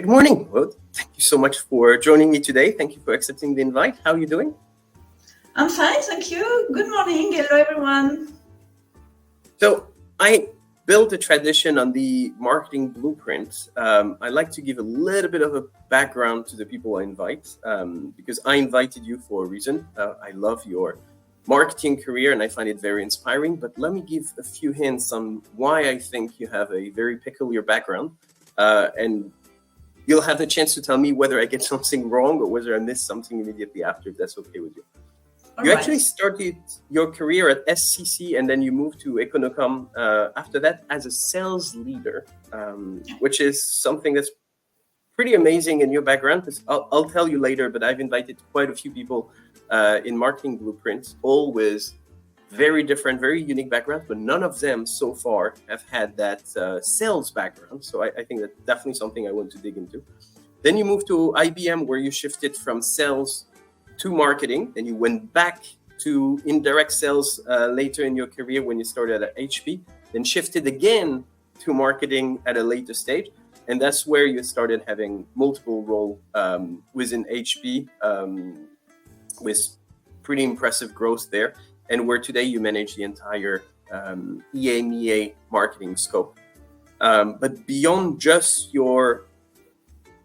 morning. Well, thank you so much for joining me today. Thank you for accepting the invite. How are you doing? I'm fine, thank you. Good morning. Hello, everyone. So I built a tradition on the marketing blueprint. I like to give a little bit of a background to the people I invite because I invited you for a reason. I love your marketing career and I find it very inspiring. But let me give a few hints on why I think you have a very peculiar background. And you'll have the chance to tell me whether I get something wrong or whether I missed something immediately after, if that's okay with you. You actually started your career at SCC and then you moved to 𝘁𝗵𝗶𝘀 after that as a sales leader, which is something that's pretty amazing in your background. Because I'll tell you later, but I've invited quite a few people in Marketing Blueprint, all with very different, very unique backgrounds, but none of them so far have had that sales background. So I think that's definitely something I want to dig into. Then you moved to IBM, where you shifted from sales to marketing, and you went back to indirect sales later in your career when you started at HP, then shifted again to marketing at a later stage. And that's where you started having multiple roles within HP with pretty impressive growth there. And where today you manage the entire EMEA marketing scope. But beyond just your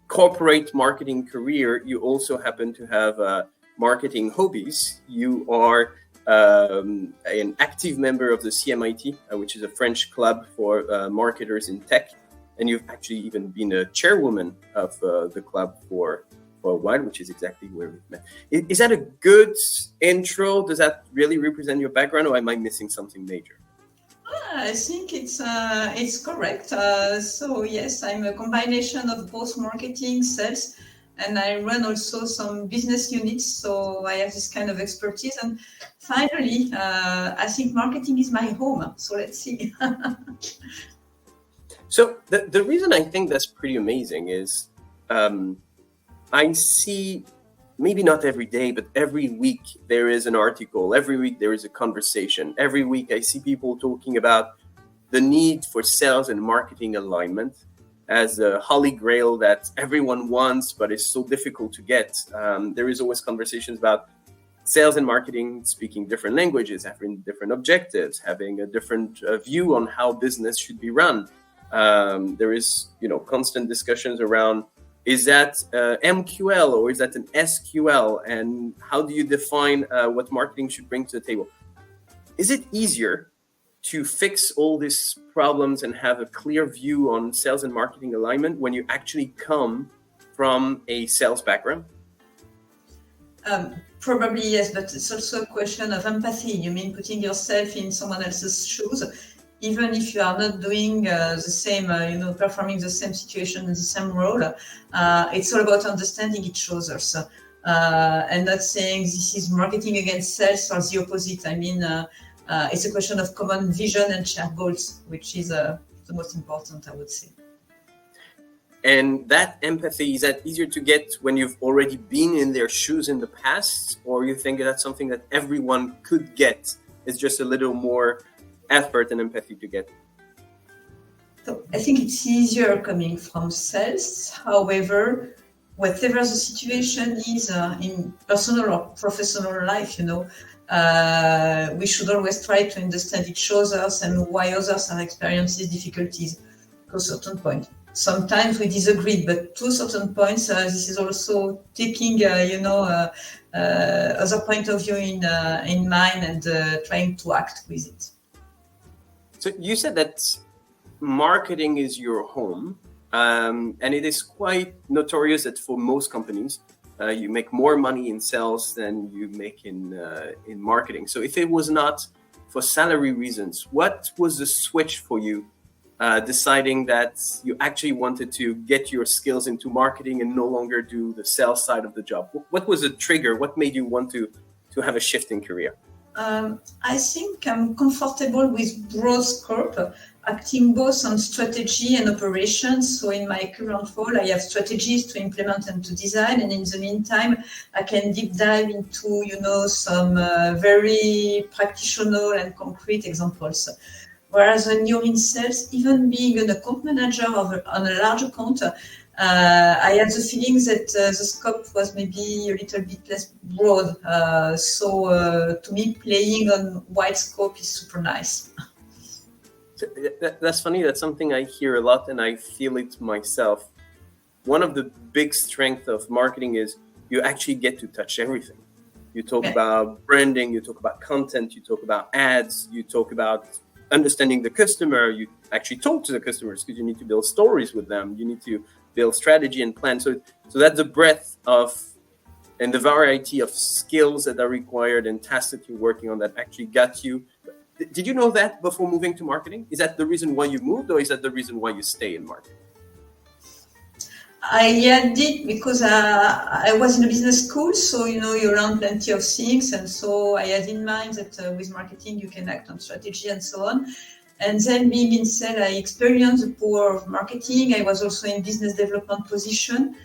corporate marketing career, you also happen to have marketing hobbies. You are an active member of the CMIT, which is a French club for marketers in tech. And you've actually even been a chairwoman of the club for a while, which is exactly where we've met. Is that a good intro? Does that really represent your background, or am I missing something major? I think it's correct. So yes, I'm a combination of both marketing, sales, and I run also some business units. So I have this kind of expertise. And finally, I think marketing is my home. So let's see. So the reason I think that's pretty amazing is I see, maybe not every day, but every week there is an article. Every week there is a conversation. Every week I see people talking about the need for sales and marketing alignment as a holy grail that everyone wants, but is so difficult to get. There is always conversations about sales and marketing speaking different languages, having different objectives, having a different view on how business should be run. There is, constant discussions around, is that MQL or is that an SQL? And how do you define what marketing should bring to the table? Is it easier to fix all these problems and have a clear view on sales and marketing alignment when you actually come from a sales background? Probably yes, but it's also a question of empathy. You mean putting yourself in someone else's shoes, even if you are not doing the same, performing the same situation in the same role. It's all about understanding each other. And not saying this is marketing against sales or the opposite. I mean, it's a question of common vision and shared goals, which is the most important, I would say. And that empathy, is that easier to get when you've already been in their shoes in the past? Or you think that's something that everyone could get? It's just a little more effort and empathy to get? So I think it's easier coming from sales. However, whatever the situation is in personal or professional life, we should always try to understand each other and why others are experiencing difficulties to a certain point. Sometimes we disagree, but to certain points, this is also taking, other point of view in mind and trying to act with it. So you said that marketing is your home, and it is quite notorious that for most companies, you make more money in sales than you make in marketing. So if it was not for salary reasons, what was the switch for you, deciding that you actually wanted to get your skills into marketing and no longer do the sales side of the job? What was the trigger? What made you want to have a shift in career? I think I'm comfortable with broad scope, acting both on strategy and operations. So in my current role, I have strategies to implement and to design. And in the meantime, I can deep dive into, some very practical and concrete examples. Whereas when you're in sales, even being an account manager on a large account, I had the feeling that the scope was maybe a little bit less broad. So to me, playing on wide scope is super nice. That's funny. That's something I hear a lot, and I feel it myself. One of the big strengths of marketing is you actually get to touch everything. You talk about branding, you talk about content, you talk about ads, you talk about understanding the customer. You actually talk to the customers because you need to build stories with them. You need to build strategy and plan. So that's the breadth of and the variety of skills that are required and tasks that you're working on that actually got you. Did you know that before moving to marketing? Is that the reason why you moved, or is that the reason why you stay in marketing? I did because I was in a business school, so you learn plenty of things, and so I had in mind that with marketing you can act on strategy and so on. And then being in sales, I experienced the power of marketing. I was also in business development position,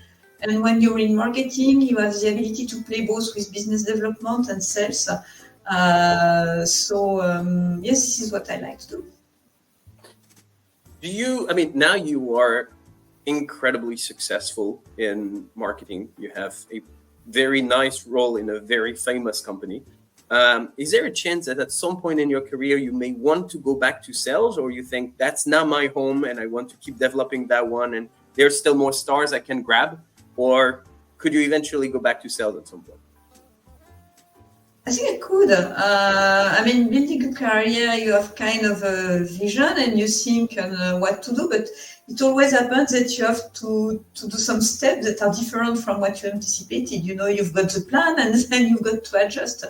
and when you're in marketing, you have the ability to play both with business development and sales. Yes, this is what I like to do. Now you are incredibly successful in marketing. You have a very nice role in a very famous company. Is there a chance that at some point in your career you may want to go back to sales, or you think that's not my home and I want to keep developing that one and there's still more stars I can grab? Or could you eventually go back to sales at some point? I think I could. Building a career, you have kind of a vision and you think on what to do, but it always happens that you have to do some steps that are different from what you anticipated. You've got the plan and then you've got to adjust.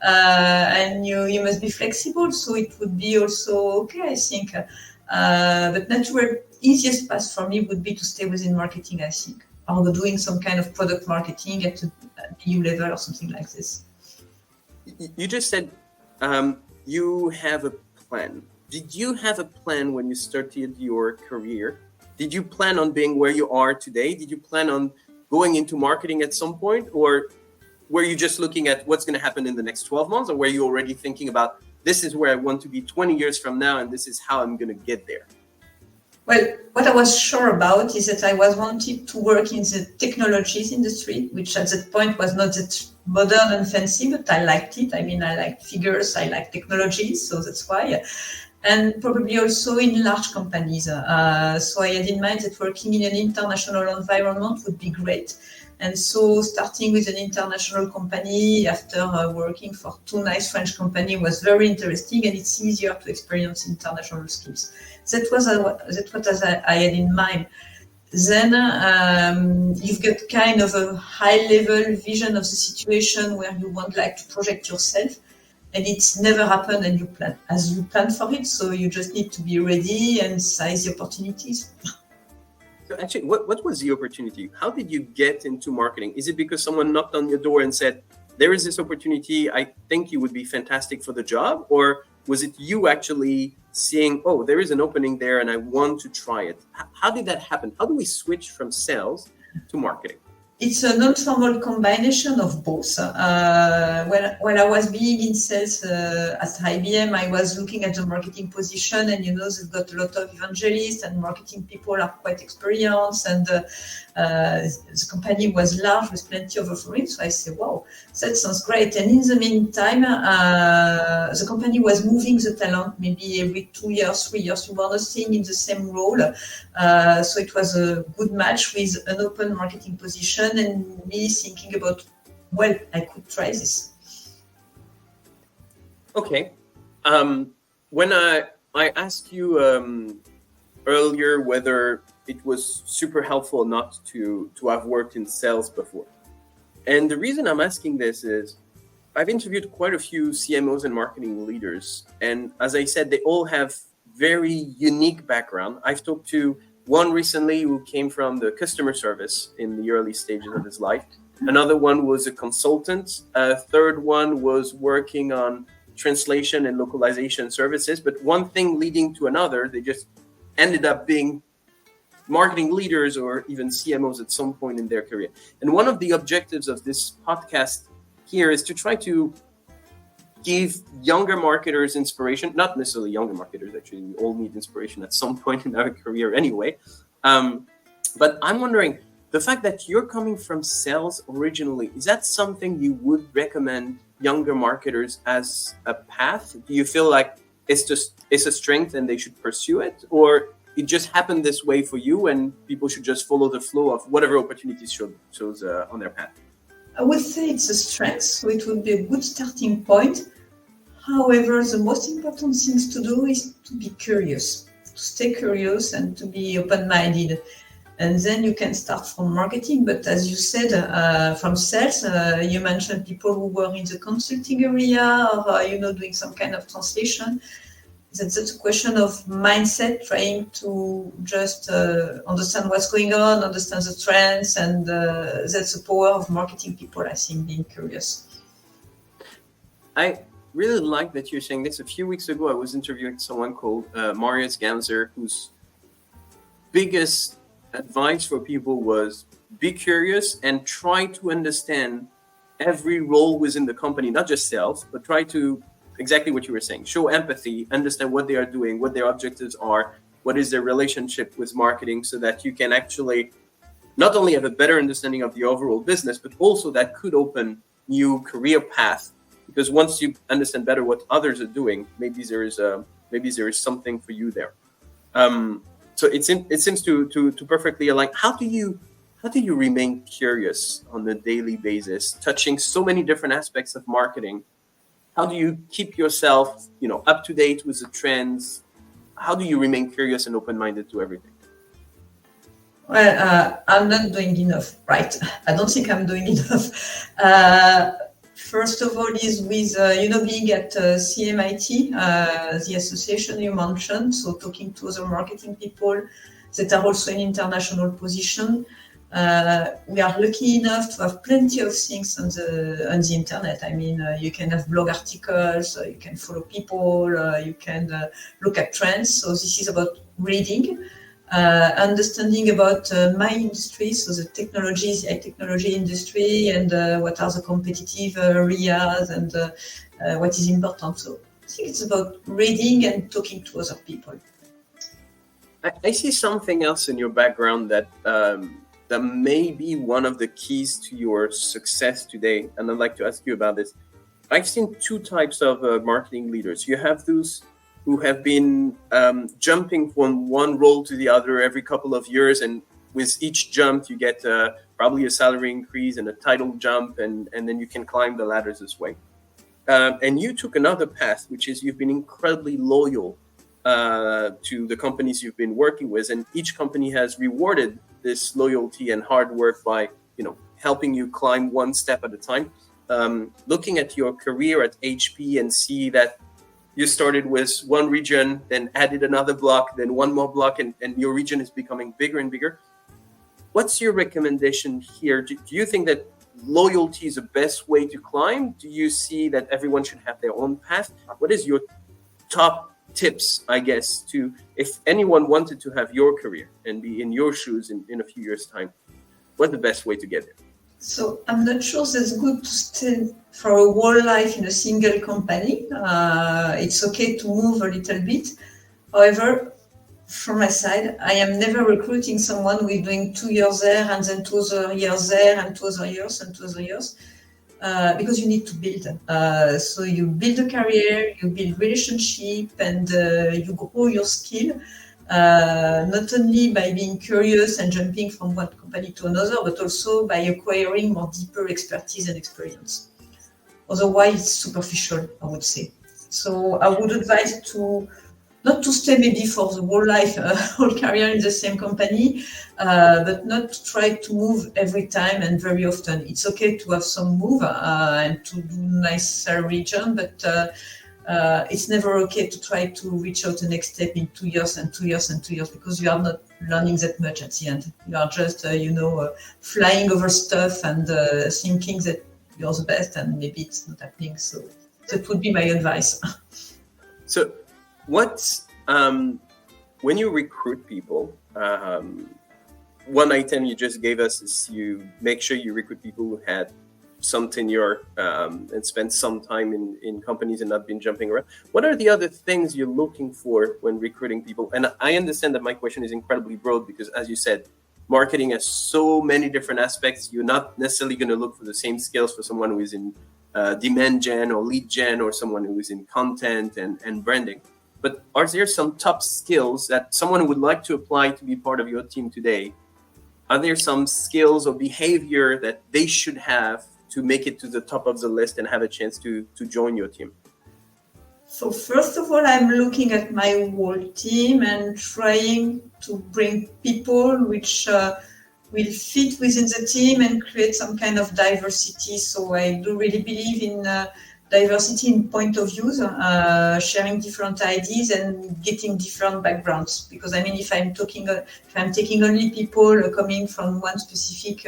And you must be flexible. So it would be also okay, I think. But natural, easiest path for me would be to stay within marketing, I think. Or doing some kind of product marketing at a BU level or something like this. You just said you have a plan. Did you have a plan when you started your career? Did you plan on being where you are today? Did you plan on going into marketing at some point? Or were you just looking at what's going to happen in the next 12 months? Or were you already thinking about this is where I want to be 20 years from now and this is how I'm going to get there? Well, what I was sure about is that I wanted to work in the technologies industry, which at that point was not that modern and fancy, but I liked it. I like figures, I like technologies, so that's why. And probably also in large companies. So I had in mind that working in an international environment would be great. And so starting with an international company after working for two nice French companies was very interesting, and it's easier to experience international skills. That was what I had in mind. Then you've got kind of a high-level vision of the situation where you want to project yourself, and it's never happened and you plan for it. So you just need to be ready and seize the opportunities. So actually, what was the opportunity? How did you get into marketing? Is it because someone knocked on your door and said, there is this opportunity, I think you would be fantastic for the job? Or was it you actually seeing, oh, there is an opening there and I want to try it? How did that happen? How do we switch from sales to marketing? It's a non-formal combination of both. When I was being in sales at IBM, I was looking at the marketing position, and they've got a lot of evangelists and marketing people are quite experienced, and the company was large with plenty of offerings. So I said, wow, that sounds great. And in the meantime, the company was moving the talent maybe every 2 years, 3 years. We were not staying in the same role. So it was a good match with an open marketing position and me thinking about, well, I could try this. Okay. When I asked you earlier whether it was super helpful not to have worked in sales before. And the reason I'm asking this is I've interviewed quite a few CMOs and marketing leaders. And as I said, they all have very unique background. I've talked to one recently who came from the customer service in the early stages of his life. Another one was a consultant. A third one was working on translation and localization services. But one thing leading to another, they just ended up being marketing leaders or even CMOs at some point in their career. And one of the objectives of this podcast here is to try to give younger marketers inspiration, not necessarily younger marketers, actually, we all need inspiration at some point in our career anyway, But I'm wondering, the fact that you're coming from sales originally, is that something you would recommend younger marketers as a path? Do you feel like it's a strength and they should pursue it, or it just happened this way for you and people should just follow the flow of whatever opportunities shows on their path? I would say it's a strength, so it would be a good starting point. However, the most important things to do is to be curious, to stay curious and to be open-minded. And then you can start from marketing. But as you said, from sales, you mentioned people who were in the consulting area or, doing some kind of translation. That's a question of mindset, trying to just understand what's going on, understand the trends, and that's the power of marketing people, I think, being curious. I really like that you're saying this. A few weeks ago, I was interviewing someone called Marius Gamzer, whose biggest advice for people was be curious and try to understand every role within the company, not just sales, but try to, exactly what you were saying, show empathy, understand what they are doing, what their objectives are, what is their relationship with marketing, so that you can actually not only have a better understanding of the overall business, but also that could open new career path. Because once you understand better what others are doing, maybe there is something for you there. So it seems to perfectly align. How do you remain curious on a daily basis, touching so many different aspects of marketing? How do you keep yourself, up to date with the trends? How do you remain curious and open-minded to everything? Well, I'm not doing enough, right? I don't think I'm doing enough. First of all, is with being at 𝗁𝗵𝗶𝘀, the association you mentioned, so talking to other marketing people that are also in international position. We are lucky enough to have plenty of things on the internet. I mean, you can have blog articles, you can follow people, you can look at trends. So this is about reading, understanding about my industry, so the high technology industry, and what are the competitive areas and what is important. So I think it's about reading and talking to other people. I see something else in your background that may be one of the keys to your success today, and I'd like to ask you about this. I've seen two types of marketing leaders. You have those who have been jumping from one role to the other every couple of years, and with each jump you get probably a salary increase and a title jump, and then you can climb the ladders this way. And you took another path, which is you've been incredibly loyal to the companies you've been working with, and each company has rewarded this loyalty and hard work by helping you climb one step at a time. Looking at your career at HP and see that you started with one region, then added another block, then one more block, and your region is becoming bigger and bigger. What's your recommendation here? Do you think that loyalty is the best way to climb? Do you see that everyone should have their own path? What is your top tips, I guess, to if anyone wanted to have your career and be in your shoes in a few years' time? What's the best way to get there? So I'm not sure that's good to stay for a whole life in a single company. It's okay to move a little bit. However, from my side, I am never recruiting someone who is doing 2 years there and then 2 other years there and 2 other years and 2 other years, because you need to build. So you build a career, you build relationship, and you grow your skill. Not only by being curious and jumping from one company to another, but also by acquiring more deeper expertise and experience. Otherwise, it's superficial, I would say. So I would advise to not to stay maybe for the whole life, whole career in the same company, but not to try to move every time and very often. It's okay to have some move and to do nice salary jump, but it's never okay to try to reach out the next step in 2 years and 2 years and 2 years, because you are not learning that much at the end. You are just, flying over stuff and thinking that you're the best, and maybe it's not happening. So that would be my advice. So what's, when you recruit people, one item you just gave us is you make sure you recruit people who had some tenure and spent some time in companies and not been jumping around. What are the other things you're looking for when recruiting people? And I understand that my question is incredibly broad because, as you said, marketing has so many different aspects. You're not necessarily going to look for the same skills for someone who is in demand gen or lead gen, or someone who is in content and branding. But are there some top skills that someone who would like to apply to be part of your team today? Are there some skills or behavior that they should have to make it to the top of the list and have a chance to join your team? So first of all, I'm looking at my whole team and trying to bring people which will fit within the team and create some kind of diversity. So I do really believe in diversity in point of views, sharing different ideas and getting different backgrounds. Because I mean, if I'm taking only people coming from one specific,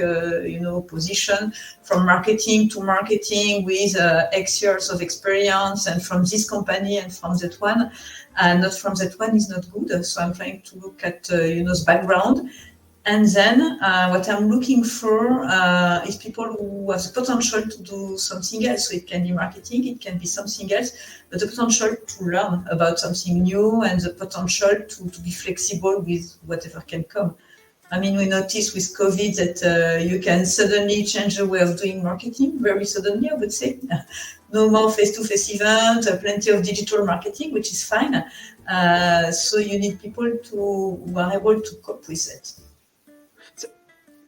position, from marketing to marketing with X years of experience, and from this company and from that one, and not from that one is not good. So I'm trying to look at the background. And then what I'm looking for is people who have the potential to do something else. So it can be marketing, it can be something else, but the potential to learn about something new and the potential to be flexible with whatever can come. I mean, we noticed with COVID that you can suddenly change the way of doing marketing, very suddenly, I would say. No more face-to-face events, plenty of digital marketing, which is fine. So you need people who are able to cope with it.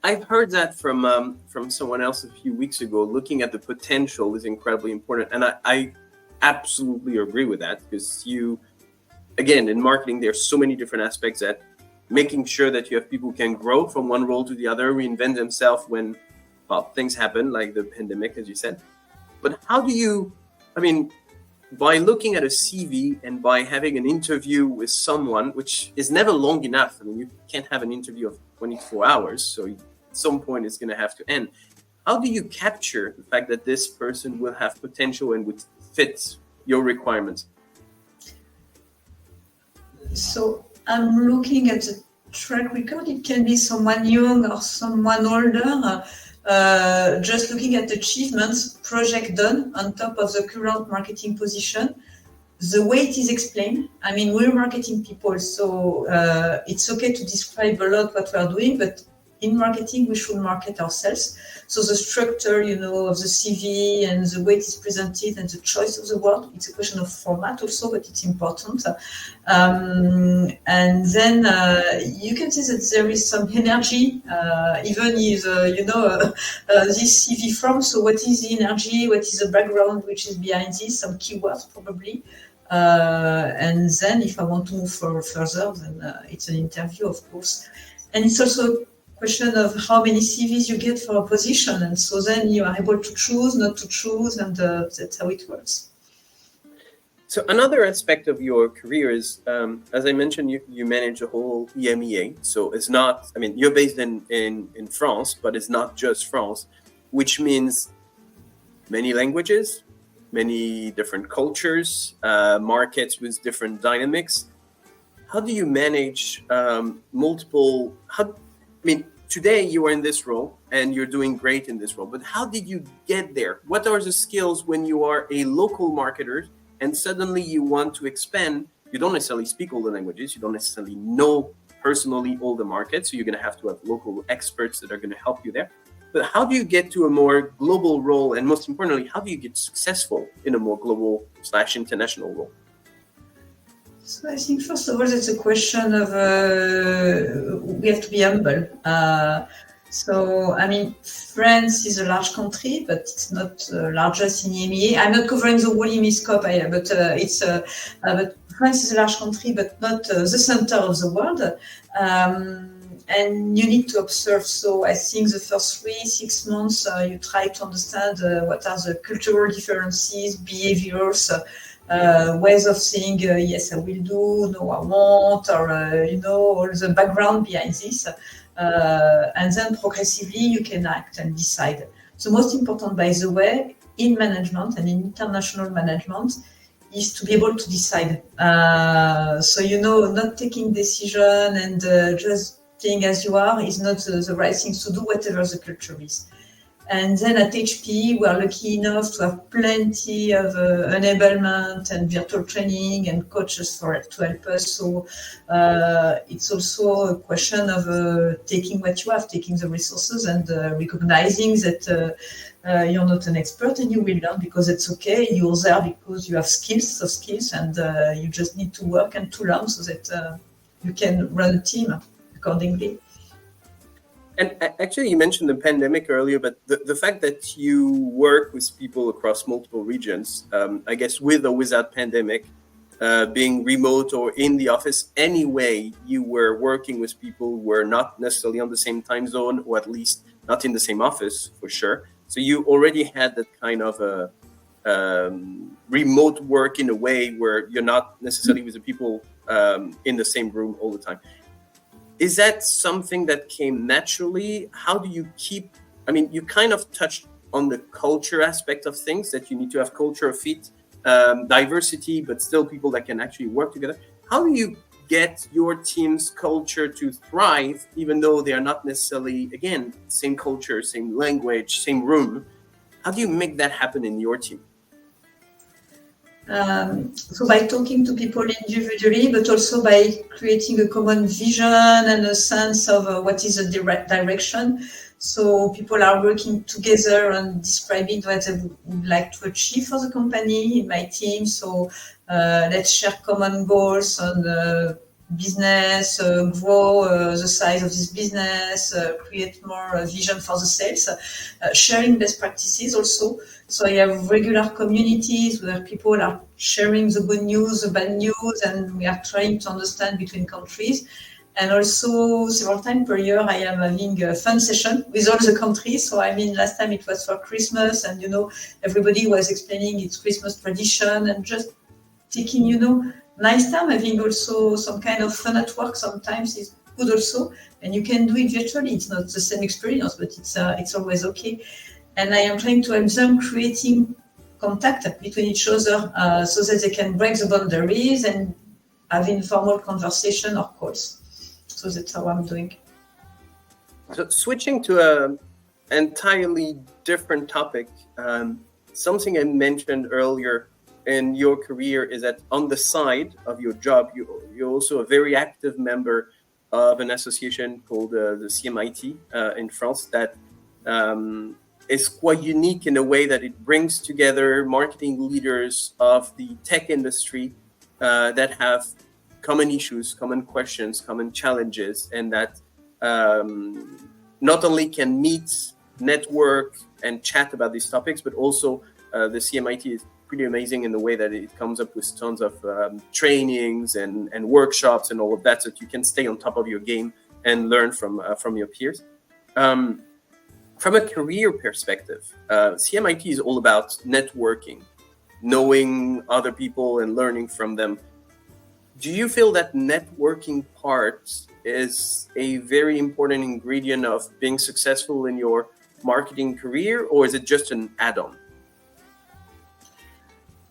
I've heard that from someone else a few weeks ago. Looking at the potential is incredibly important, and I absolutely agree with that, because again, in marketing, there's so many different aspects that making sure that you have people who can grow from one role to the other, reinvent themselves when things happen, like the pandemic, as you said. But how do you, by looking at a CV and by having an interview with someone, which is never long enough. You can't have an interview of 24 hours, so at some point it's going to have to end. How do you capture the fact that this person will have potential and would fit your requirements? So I'm looking at the track record. It can be someone young or someone older. Just looking at achievements, project done on top of the current marketing position, the way it is explained. I mean, we're marketing people, so it's okay to describe a lot what we are doing, but in marketing, we should market ourselves. So the structure, of the CV and the way it is presented and the choice of the word, it's a question of format also, but it's important. And then you can see that there is some energy, even if, this CV form. So what is the energy? What is the background which is behind this? Some keywords probably. And then if I want to move further, then it's an interview, of course. And it's also question of how many CVs you get for a position, and so then you are able to choose, not to choose, and that's how it works. So another aspect of your career is, as I mentioned, you manage the whole EMEA. So it's not, you're based in France, but it's not just France, which means many languages, many different cultures, markets with different dynamics. How do you manage multiple? Today you are in this role and you're doing great in this role, but how did you get there? What are the skills when you are a local marketer and suddenly you want to expand? You don't necessarily speak all the languages, you don't necessarily know personally all the markets, so you're going to have local experts that are going to help you there. But how do you get to a more global role, and most importantly, how do you get successful in a more global/international role? So I think, first of all, it's a question of we have to be humble. France is a large country, but it's not largest in EMEA. I'm not covering the whole EMEA scope, but France is a large country, but not the center of the world. And you need to observe. So I think the first 3-6 months, you try to understand what are the cultural differences, behaviors, ways of saying, yes, I will do, no, I won't, or, all the background behind this. And then progressively you can act and decide. The most important, by the way, in management and in international management is to be able to decide. Not taking decision and just staying as you are is not the right thing to do, whatever the culture is. And then at HP, we are lucky enough to have plenty of enablement and virtual training and coaches to help us. So it's also a question of taking what you have, taking the resources and recognizing that you're not an expert and you will learn because it's okay. You're there because you have soft skills, and you just need to work and to learn so that you can run a team accordingly. And actually, you mentioned the pandemic earlier, but the fact that you work with people across multiple regions, I guess with or without pandemic, being remote or in the office, anyway, you were working with people who were not necessarily on the same time zone, or at least not in the same office, for sure. So you already had that kind of a remote work in a way where you're not necessarily with the people in the same room all the time. Is that something that came naturally? How do you keep, I mean, you kind of touched on the culture aspect of things, that you need to have culture fit, diversity, but still people that can actually work together. How do you get your team's culture to thrive, even though they are not necessarily, again, same culture, same language, same room? How do you make that happen in your team? So by talking to people individually, but also by creating a common vision and a sense of what is the direct direction. So people are working together and describing what they would like to achieve for the company in my team. So let's share common goals on business, grow the size of this business, create more vision for the sales, sharing best practices also. So I have regular communities where people are sharing the good news, the bad news, and we are trying to understand between countries. And also several times per year, I am having a fun session with all the countries. So I mean, last time it was for Christmas, and everybody was explaining its Christmas tradition and just taking, nice time. Having also some kind of fun at work sometimes is good also, and you can do it virtually. It's not the same experience, but it's always okay. And I am trying to help them creating contact between each other so that they can break the boundaries and have informal conversation or calls. So that's how I'm doing. So switching to an entirely different topic, something I mentioned earlier in your career is that on the side of your job, you're also a very active member of an association called the 𝘁𝗵𝗶𝘀 in France that is quite unique in a way that it brings together marketing leaders of the tech industry that have common issues, common questions, common challenges, and that not only can meet, network, and chat about these topics, but also the 𝘁𝗵𝗶𝘀 is pretty amazing in the way that it comes up with tons of trainings and workshops and all of that, so that you can stay on top of your game and learn from your peers. From a career perspective, 𝘁𝗵𝗶𝘀 is all about networking, knowing other people and learning from them. Do you feel that networking part is a very important ingredient of being successful in your marketing career, or is it just an add-on?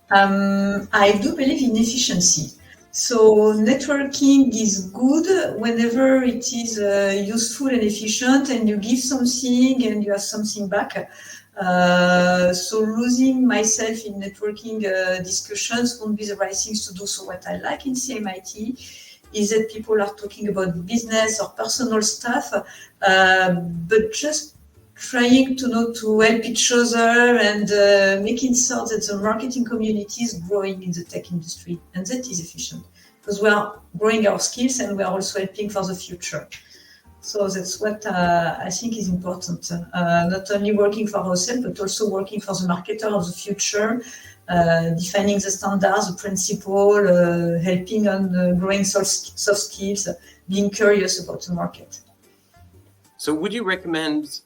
I do believe in efficiency. So networking is good whenever it is useful and efficient, and you give something and you have something back. So losing myself in networking discussions won't be the right things to do. So what I like in 𝘁𝗵𝗶𝘀 is that people are talking about business or personal stuff, but just trying to help each other and making sure that the marketing community is growing in the tech industry, and that is efficient because we are growing our skills and we are also helping for the future. So that's what I think is important. Not only working for ourselves, but also working for the marketer of the future, defining the standards, the principle, helping on growing soft skills, being curious about the market. So would you recommend,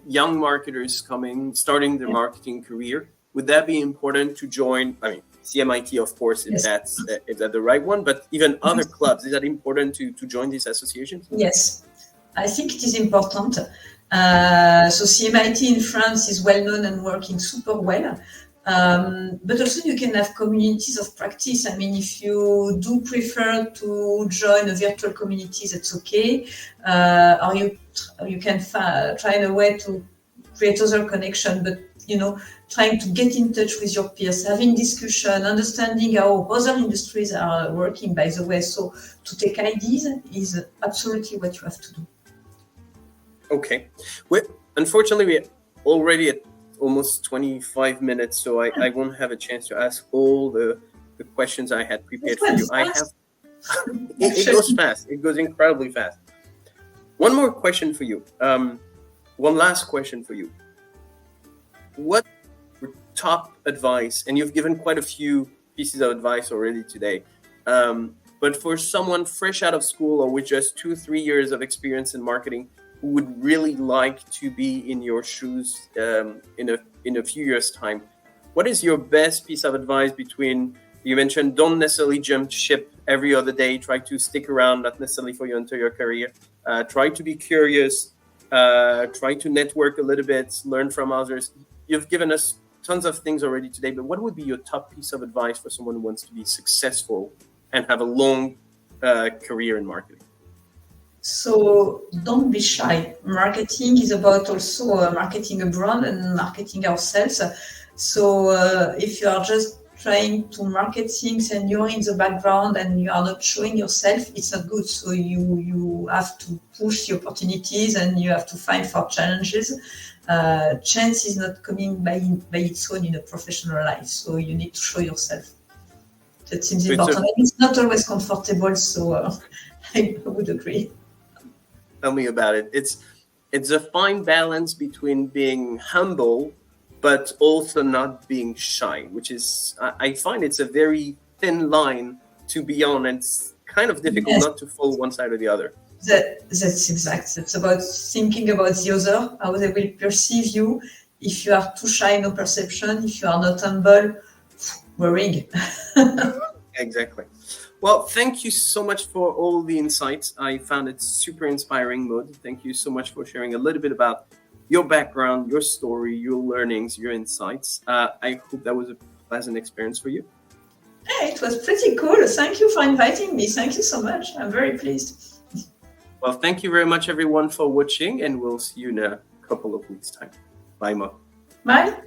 young marketers starting their marketing career, would that be important to join? 𝘁𝗵𝗶𝘀, of course, if that's the right one, but even other clubs, is that important to join these associations? Yes, I think it is important. So 𝘁𝗵𝗶𝘀 in France is well known and working super well. But also you can have communities of practice. If you do prefer to join a virtual community, that's okay. Or you can find a way to create other connection, but trying to get in touch with your peers, having discussion, understanding how other industries are working, by the way. So to take ideas is absolutely what you have to do. Okay. Unfortunately, we're already at almost 25 minutes, so I won't have a chance to ask all the questions I had prepared for you. It goes fast. It goes incredibly fast. One more question for you. One last question for you. What top advice, and you've given quite a few pieces of advice already today, but for someone fresh out of school or with just 2-3 years of experience in marketing who would really like to be in your shoes in a few years' time, what is your best piece of advice between, you mentioned don't necessarily jump ship every other day, try to stick around, not necessarily for your entire career, try to be curious, try to network a little bit, learn from others. You've given us tons of things already today, but what would be your top piece of advice for someone who wants to be successful and have a long career in marketing? So don't be shy. Marketing is about also marketing a brand and marketing ourselves. So if you are just trying to market things and you're in the background and you are not showing yourself, it's not good. So you have to push the opportunities and you have to fight for challenges. Chance is not coming by its own in a professional life. So you need to show yourself. That seems important. It's not always comfortable, so I would agree. Tell me about it. It's a fine balance between being humble but also not being shy, which is, I find it's a very thin line to be on, and it's kind of difficult not to fall one side or the other. That's exact. It's about thinking about the other, how they will perceive you. If you are too shy, no perception. If you are not humble, worrying. Exactly. Well, thank you so much for all the insights. I found it super inspiring, Maud. Thank you so much for sharing a little bit about your background, your story, your learnings, your insights. I hope that was a pleasant experience for you. Hey, it was pretty cool. Thank you for inviting me. Thank you so much. I'm very pleased. Well, thank you very much, everyone, for watching, and we'll see you in a couple of weeks' time. Bye, Maud. Bye.